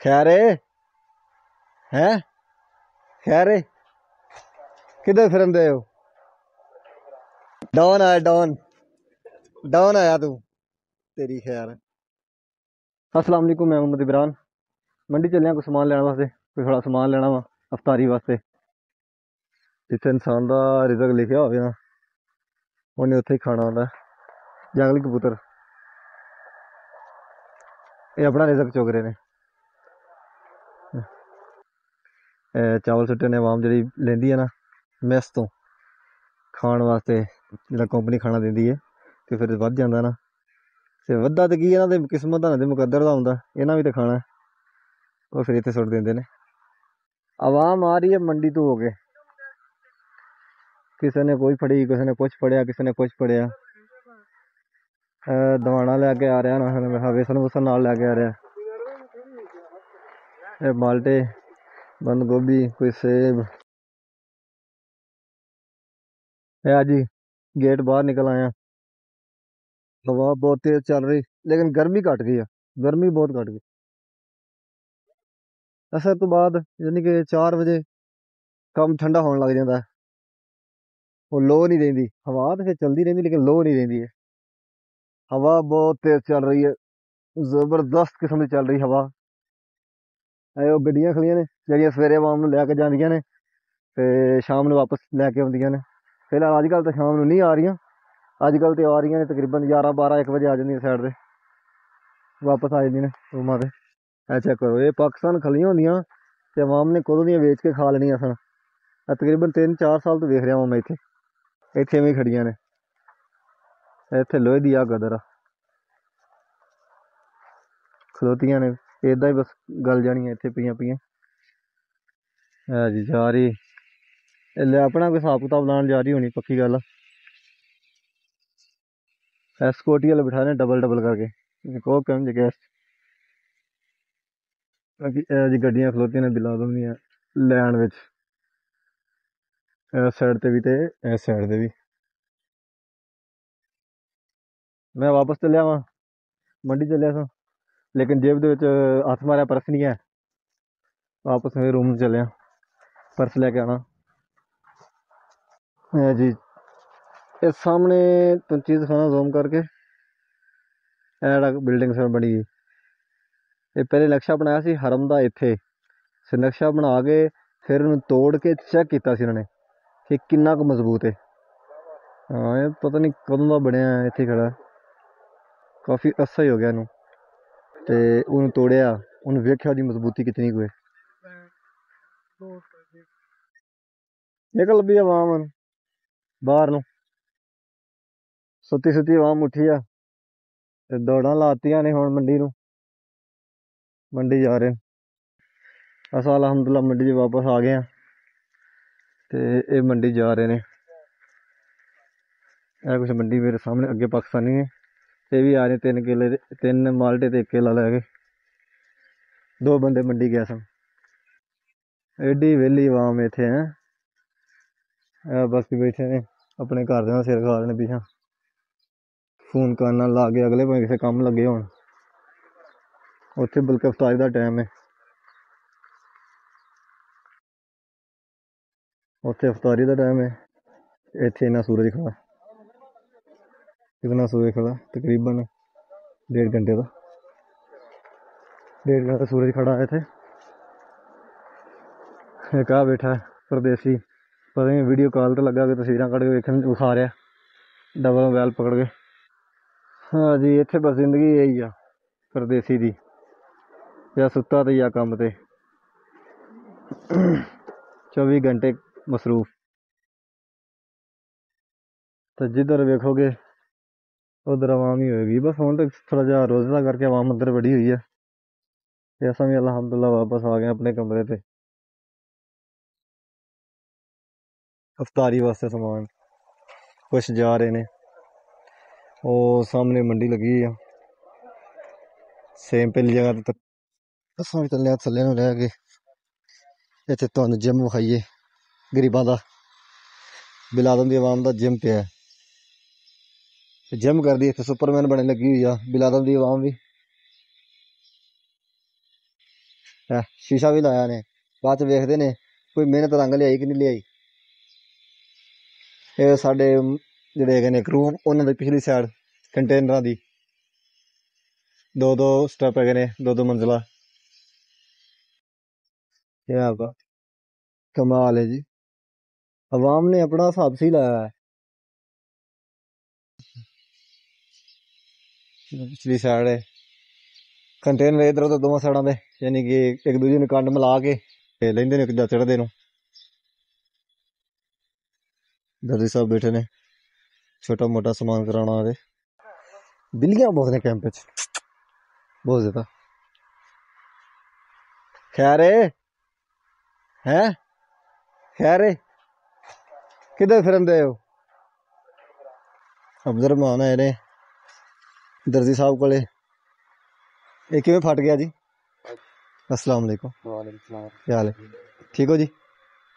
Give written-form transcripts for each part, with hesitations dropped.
खैर है खैर किधर फिरन दे हो? डॉन आया डॉन डॉन आया तू तेरी खैर। अस्सलाम वालेकुम, मैं मोहम्मद इमरान। मंडी चलिया कुछ समान लेने वास्ते, कोई थोड़ा समान लेना वा अफतारी वास्ते। जिथे इंसान का रिजक लिखा हो ना उन्हें उत्थे ही खाना होंदा। जंगली कबूतर ये अपना रिजक चुग रहे ने। चावल सुट्टे ने आवाम जी लेंदी है ना मैस तो खाण वास्ते, जो कंपनी खाना देंदी है तो फिर वध जाता ना। तो वधा तो की इन्हों की किस्मत का मुकद्दर का होंदा, इन्हें भी तो खाना वो फिर इतने सुट देंगे ने। आवाम आ रही है मंडी तो हो गए, किसी ने कोई फड़ी, किसी ने कुछ फड़िया, किसी ने कुछ फड़िया। दवाना लैके आ रहा ना, वेसन वूसन नाल लैके आ रहा। माल्टे, बंद गोभी, कोई सेब। जी गेट बाहर निकल आया। हवा बहुत तेज चल रही लेकिन गर्मी घट गई है, गर्मी बहुत घट गई। असर तो बाद यानी कि 4 बजे कम ठंडा होने लग जाता है। वो लो नहीं रही, हवा तो फिर चलती रही लेकिन लो नहीं रही है। हवा बहुत तेज चल रही है, जबरदस्त किस्म की चल रही हवा। वो गड्डियां खड़ियां ने जड़ियां सवेरे आवाम नूं लैके जांदियां ने ते शाम नूं वापस लैके आउंदियां ने। फिलहाल अजकल तो शाम नूं नहीं आ रही, अजकल तो आ रही ने तकरीबन 11 12 1 बजे आ जांदियां साइड ते, वापस आ जांदियां ने रूमां ते। चेक करो, ये पाकिस्तान खलियां होंदियां ते आवाम ने कदों दियां वेच के खा लेनियां सन। तकरीबन 3 4 साल तो वेख रहा वां मैं इत्थे भी खड़ियां ने। इत्थे लोहे दी गदर खलोतियां ने, इदा ही बस गल जानियां इत्थे पियां पियां। है जी जा रही इसले अपना कोई हिसाब किताब लाने जा रही होनी पक्की गल। सिक्योरिटी वाले बिठा रहे डबल डबल करके को कम जगह जी गड्डियां खलोतियां ने बिलादम दियां लैन विच, इस साइड ते भी ते इस साइड ते भी। मैं वापस चलिया वां, मंडी चलिया सा लेकिन जेब दे विच हथ मारिया पर्स नहीं है। वापस मेरे रूम चलिया पर्स लेके आना है जी। इस सामने तुम चीज दिखाना जूम करके, बिल्डिंग बनी गई। ये पहले नक्शा बनाया सी हरम दा, इत्थे नक्शा बना के फिर उन्हें तोड़ के चेक किया उन्होंने कि किन्ना क मजबूत है। हाँ ये पता नहीं कदों का बनया इत्थे खड़ा, काफ़ी अरसा ही हो गया इनू। ते उन्हें तोड़िया, उन्हें वेख्या दी मजबूती कितनी को है। निकल भी आवाम बाहर नू, सुती सुती आवाम उठी आ, दौड़ा लातियां ने हुण मंडी नू। मंडी जा रहे अस अलहमदुल्ला मंडी च वापस आ गए हैं ते ये मंडी जा रहे ने। यह कुछ मंडी मेरे सामने अगे पाकिस्तानी है, ये भी आ रहे 3 केले 3 माल्टे ते 1 केला लैके। 2 बंदे मंडी गए सन। एडी वेली आवाम इत्थे है, बस बैठे ने अपने घर दे सिर खा रहे ने पिछा। फोन करना ला के अगले भाई किसी काम लगे हो उत्थे, बल्कि अफतारी का टाइम है उत्थे, अफतारी का टाइम है। इत्थे इन्ना सूरज खड़ा, इतना सूरज खड़ा तकरीबन 1.5 घंटे का, 1.5 घंटे सूरज खड़ा है इत्थे। एक आ बैठा है परदेसी, पता नहीं वीडियो कॉल तो लगा के तस्वीर कट के वेखन विखा रहा डबल मोबाइल पकड़ के। हाँ जी इत्थे बस जिंदगी यही आ परदेसी दी, या सुता ते या कम ते 24 घंटे मसरूफ। तो जिधर वेखोगे उधर आवाम ही होगी। बस हूँ तो थोड़ा जहा रोजा करके आवाम अंदर बड़ी हुई है। ऐसा भी अल्हम्दुलिल्लाह वापस आ गए अपने कमरे पे। अफतारी वास्ते समान कुछ जा रहे ने, वो सामने मंडी लगी है सेम पहली जगह तक। असा भी चलने थले लैके इतने तुहानू जिम विखाइए गरीबां दा, बिलादम दी आवाम दा जिम पे है। जिम कर दी इतने सुपरमैन बने लगी हुई है बिलादम दी आवाम भी। शीशा भी लाया ने बाद च वेखदे ने कोई मेहनत रंग लियाई कि नहीं लियाई। ਇਹ ਸਾਡੇ ਜਿਹੜੇ ਹੈਗੇ ਨੇ ਰੂਮ ਉਹਨਾਂ ਦੀ ਪਿਛਲੀ ਸਾਈਡ ਕੰਟੇਨਰਾਂ ਦੀ ਦੋ ਸਟੈਪ ਹੈਗੇ ਨੇ ਦੋ ਮੰਜ਼ਲਾ। क्या बात कमाल है जी। अवाम ने अपना हिसाब से ही लाया है। पिछली साइड है कंटेनर इधर उधर दोवां साइडां दे यानी कि एक दूजे ਨੂੰ ਕੰਡ ਮਿਲਾ ਕੇ ਤੇ ਲੈਂਦੇ ਨੇ ਕਿੱਦਾਂ ਚੜਦੇ ਨੂੰ। दर्जी साहब बैठे ने छोटा मोटा सामान कराना है। बिल्लियां बहुत ने कैंप च बहुत ज्यादा। खैर है खैर किधर फिरन दे हो। अफजल रहमान आए ने दर्जी साहब कोले। ये किवें फट गया जी। अस्सलाम वालेकुम। क्या हाल है ठीक हो जी।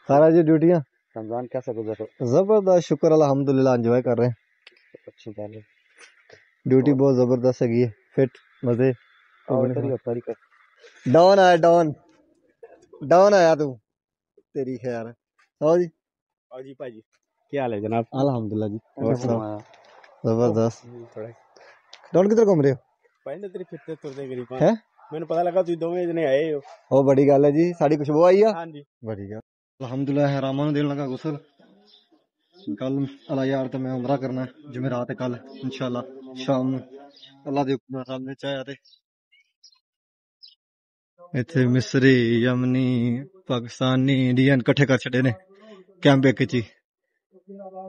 सारा जी ड्यूटियां रमजान कैसा गुजर जबरदस्त शुक्र अल्हम्दुलिल्लाह एंजॉय कर रहे हैं। अच्छी बात है ड्यूटी बहुत जबरदस्त है फिट मजे। डॉन आया डॉन आया तू तेरी खैर आओ जी। और जी भाजी क्या हाल है जनाब। अल्हम्दुलिल्लाह जी और जबरदस्त। डॉन किधर घूम रहे हो। पहले तेरे फिरते तुरते गरीब हैं मैंने पता लगा तुम दोवें जने आए हो। ओ बड़ी गल है जी साड़ी खुशबू आई है। हाँ जी बड़ी गल अल्हम्दुलिल्लाह हरामा नु देन लगा गुसल। कल अल्लाह यार ते मैं उमरा करना है जुमेरात कल इंशाल्लाह शाम नु अल्लाह दे हुक्म नाल ने चाहे ते इत्थे मिस्री यमनी पाकिस्तानी इंडियन इकट्ठे कर छड़े ने कैंप एक च।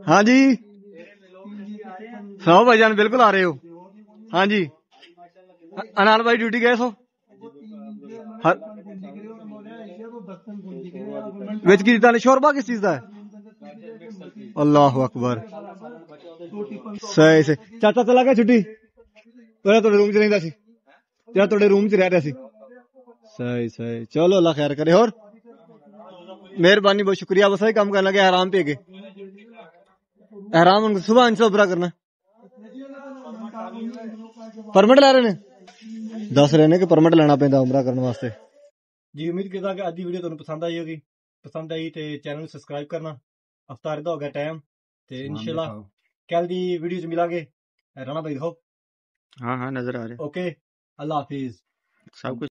हाँ जी सुनाओ भाईजान बिल्कुल आ रहे हो। हाँ जी अनाल भाई ड्यूटी गए सो विच की दिता ने शोरबा किस चीज का है। अल्लाह अकबर सही से चाचा चला गया छुट्टी थोड़े रूम च रहिंदा सी थोड़े रूम च रह रहा सी। सही सही चलो अल्लाह खैर करे और मेहरबानी बहुत शुक्रिया बस ही काम करने लगे आराम पे गए आराम सुबह इंसा उबरा करना परमिट लै रहे ने दस रहे ने कि परमिट लेना पैंदा उमरा करने वास्ते। जी उम्मीद करता कि अज की वीडियो तुहानू पसंद आई होगी। पसंद आई तो चैनल सबसक्राइब करना अफ्तार दा हो गया टाइम ते इंशाल्लाह कल दी वीडियो च मिलांगे। राणा भाई दिखाओ। हाँ हाँ नजर आ रहे ओके अल्लाह हाफिज। सब कुछ